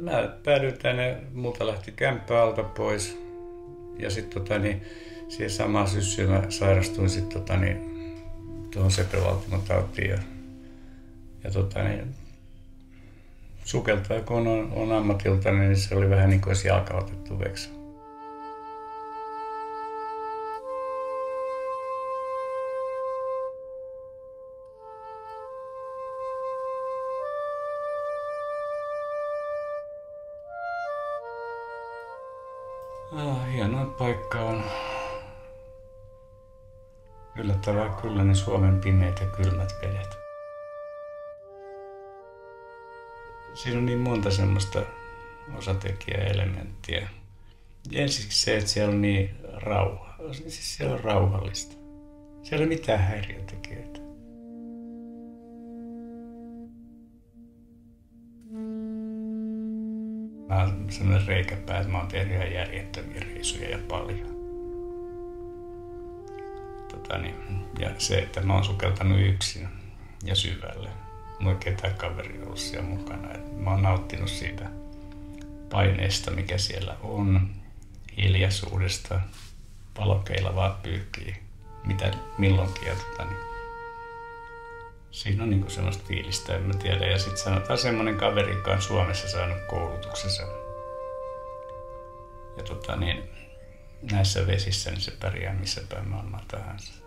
Mä päädyin tänne, multa lähti kämppä alta pois. Ja sitten siihen samaan syssyyn mä sairastuin sitten tuohon sepelvaltimotautiin. Sukeltaja kun on ammatiltani, niin se oli vähän niin kuin olisi jalka otettu veksi. Hienoin paikka on yllättävää kyllä ne Suomen pimeät ja kylmät vedet. Siinä on niin monta semmoista osatekijäelementtiä. Ensiksi se, että siellä on niin siis siellä on rauhallista. Siellä ei ole mitään häiriötekijöitä. Mä oon sellainen reikäpää, että mä oon tehnyt ihan järjettömiä reisuja ja paljon. Ja se, että mä oon sukeltanut yksin ja syvälle. Mulla ei ketään kaveri ollut siellä mukana. Mä oon nauttinut siitä paineesta, mikä siellä on, hiljaisuudesta, valokeilla vaan pyyhkii, mitä milloinkin. Siinä on niinku semmoista fiilistä, en mä tiedä. Ja sit sanotaan semmonen kaveri, joka on Suomessa saanut koulutuksensa. Ja näissä vesissä niin se pärjää missä päin maailmaa tahansa.